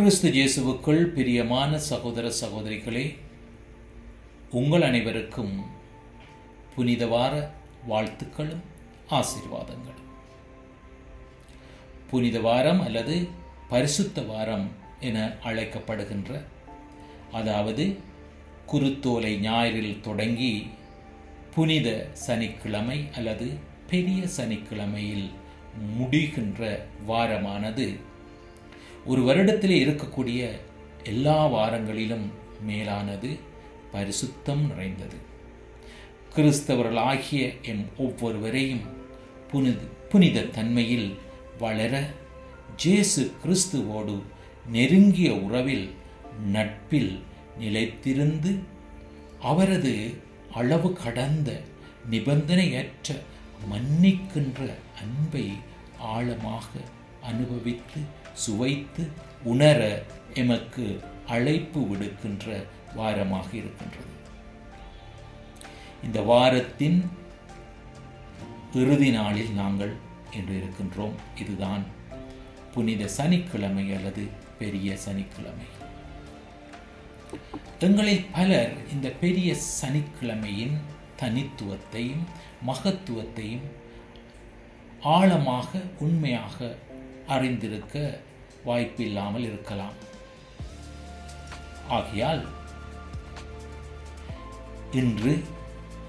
கிறிஸ்து இயேசுவுக்குள் பிரியமான சகோதர சகோதரிகளே, உங்கள் அனைவருக்கும் புனித வார வாழ்த்துக்களும் ஆசீர்வாதங்களும். புனித வாரம் அல்லது பரிசுத்த வாரம் என அழைக்கப்படுகின்ற, அதாவது குருத்தோலை ஞாயிறில் தொடங்கி புனித சனிக்கிழமை அல்லது பெரிய சனிக்கிழமையில் முடிகின்ற வாரமானது ஒரு வருடத்திலே இருக்கக்கூடிய எல்லா வாரங்களிலும் மேலானது, பரிசுத்தம் நிறைந்தது. கிறிஸ்தவர்களாகிய எம் ஒவ்வொருவரையும் புனித தன்மையில் வளர, இயேசு கிறிஸ்துவோடு நெருங்கிய உறவில் நட்பில் நிலைத்திருந்து அவரது அளவு கடந்த நிபந்தனையற்ற மன்னிக்கின்ற அன்பை ஆழமாக அனுபவித்து சுவைத்து உணர எமக்கு அழைப்பு விடுக்கின்ற வாரமாக இருக்கின்றது. இந்த வாரத்தின் இறுதி நாளில் நாங்கள் இன்று இருக்கின்றோம். இதுதான் புனித சனிக்கிழமை அல்லது பெரிய சனிக்கிழமை. எங்களில் பலர் இந்த பெரிய சனிக்கிழமையின் தனித்துவத்தையும் மகத்துவத்தையும் ஆழமாக உண்மையாக அறிந்திருக்க வாய்ப்பில்லாமல் இருக்கலாம். ஆகையால்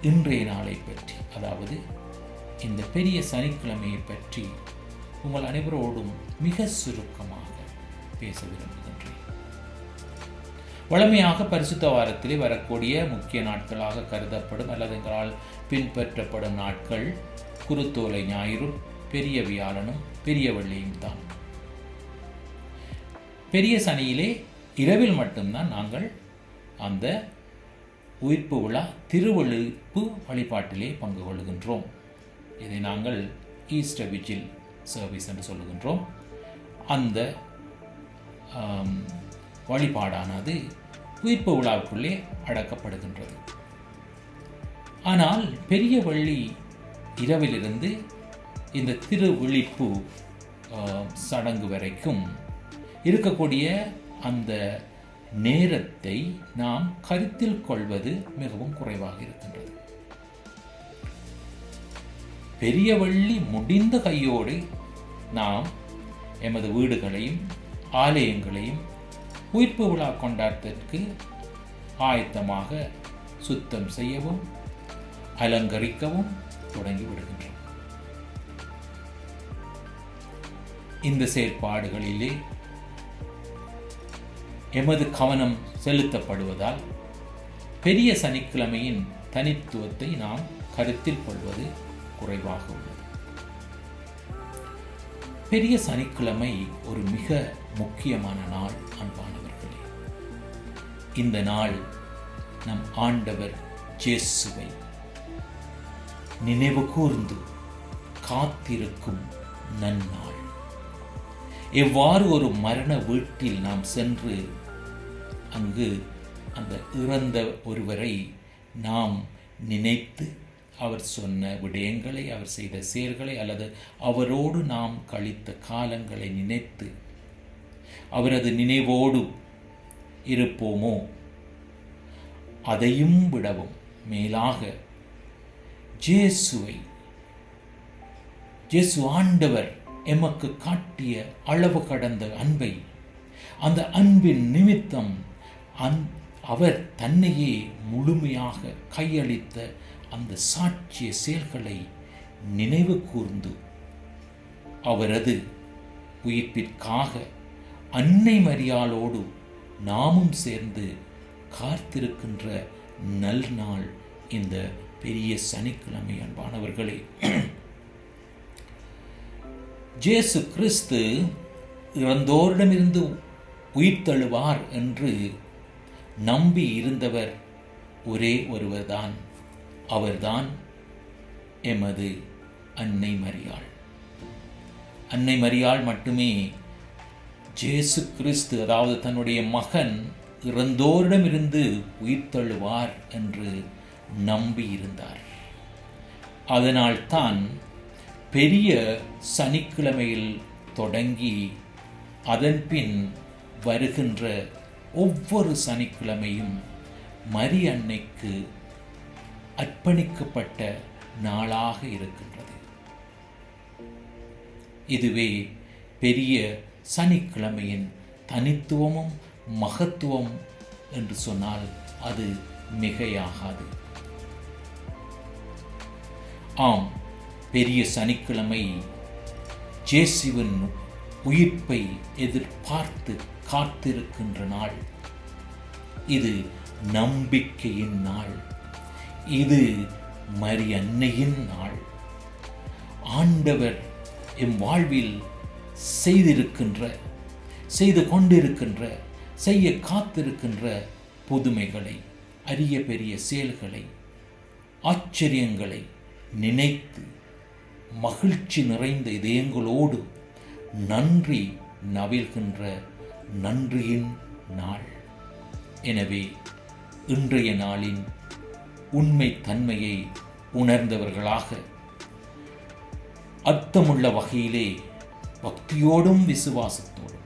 இன்றைய நாளை பற்றி, அதாவது இந்த பெரிய சனிக்கிழமையை பற்றி உங்கள் அனைவரோடும் மிக சுருக்கமாக பேச விரும்புகின்றேன். வழமையாக பரிசுத்த வாரத்திலே வரக்கூடிய முக்கிய நாட்களாக கருதப்படும் அல்லது எங்களால் பின்பற்றப்படும் நாட்கள் குருத்தோலை ஞாயிறும் பெரிய வியாழனும் பெரிய வெள்ளியும் தான். பெரிய சனியிலே இரவில் மட்டும்தான் நாங்கள் அந்த உயிர்ப்பு விழா திருவெழுப்பு வழிபாட்டிலே பங்கு கொள்கின்றோம். இதை நாங்கள் ஈஸ்டர் விஜில் சர்வீஸ் என்று சொல்லுகின்றோம். அந்த வழிபாடானது உயிர்ப்பு விழாவுக்குள்ளே அடக்கப்படுகின்றது. ஆனால் பெரிய வெள்ளி இரவிலிருந்து இந்த திருவிழிப்பு சடங்கு வரைக்கும் இருக்கக்கூடிய அந்த நேரத்தை நாம் கருத்தில் கொள்வது மிகவும் குறைவாக இருக்கின்றது. பெரிய வெள்ளி முடிந்த கையோடு நாம் எமது வீடுகளையும் ஆலயங்களையும் உயிர்ப்பு விழா கொண்டாட்டத்திற்கு ஆயத்தமாக சுத்தம் செய்யவும் அலங்கரிக்கவும் தொடங்கி விடுகின்றோம். இந்த செயற்பாடுகளிலே எமது கவனம் செலுத்தப்படுவதால் பெரிய சனிக்கிழமையின் தனித்துவத்தை நாம் கருத்தில் கொள்வது குறைவாக உள்ளது. பெரிய சனிக்கிழமை ஒரு மிக முக்கியமான நாள் அன்பானவர்களே. இந்த நாள் நம் ஆண்டவர் இயேசுவை நினைவு கூர்ந்து காத்திருக்கும் நன்னாள். எவ்வாறு ஒரு மரண வீட்டில் நாம் சென்று அங்கு அந்த இறந்த ஒருவரை நாம் நினைத்து அவர் சொன்ன விடயங்களை, அவர் செய்த செயல்களை அல்லது அவரோடு நாம் கழித்த காலங்களை நினைத்து அவரது நினைவோடு இருப்போமோ, அதையும் விடவும் மேலாக இயேசு ஆண்டவர் எமக்கு காட்டிய அளவு கடந்த அன்பை, அந்த அன்பின் நிமித்தம் அவர் தன்னையே முழுமையாக கையளித்த அந்த சாட்சிய செயல்களை நினைவு கூர்ந்து அவரது உயிர்ப்பிற்காக அன்னை மரியாளோடு நாமும் சேர்ந்து காத்திருக்கின்ற நல்நாள் இந்த பெரிய சனிக்கிழமை அன்பானவர்களே. இயேசு கிறிஸ்து இறந்தோரிடமிருந்து உயிர்த்தெழுவார் என்று நம்பி இருந்தவர் ஒரே ஒருவர்தான். அவர்தான் எமது அன்னை மரியாள். அன்னை மரியாள் மட்டுமே இயேசு கிறிஸ்து, அதாவது தன்னுடைய மகன் இறந்தோரிடமிருந்து உயிர்த்தெழுவார் என்று நம்பியிருந்தார். அதனால்தான் பெரிய சனிக்கிழமையில் தொடங்கி அதன்பின் வருகின்ற ஒவ்வொரு சனிக்கிழமையும் மரி அன்னைக்கு அர்ப்பணிக்கப்பட்ட நாளாக இருக்கின்றது. இதுவே பெரிய சனிக்கிழமையின் தனித்துவமும் மகத்துவம் என்று சொன்னால் அது மிகையாகாது. ஆம், பெரிய சனிக்கிழமை இயேசுவின் உயிர்ப்பை எதிர்பார்த்து காத்திருக்கின்ற நாள். இது நம்பிக்கையின் நாள். இது மரி அன்னையின் நாள். ஆண்டவர் எம் வாழ்வில் செய்து கொண்டிருக்கின்ற செய்ய காத்திருக்கின்ற புதுமைகளை, அரிய பெரிய செயல்களை, ஆச்சரியங்களை நினைத்து மகிழ்ச்சி நிறைந்த இதயங்களோடு நன்றி நவில்கின்ற நன்றியின் நாள். எனவே இன்றைய நாளின் உண்மை தன்மையை உணர்ந்தவர்களாக அர்த்தமுள்ள வகையிலே பக்தியோடும் விசுவாசத்தோடும்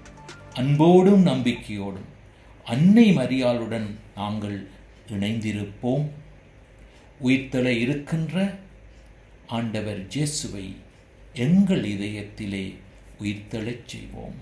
அன்போடும் நம்பிக்கையோடும் அன்னை மரியாளுடன் நாங்கள் இணைந்திருப்போம். உயிர்த்தெழ இருக்கின்ற ஆண்டவர் இயேசுவை எங்கள் இதயத்திலே உயிர்த்தெழச் செய்வோம்.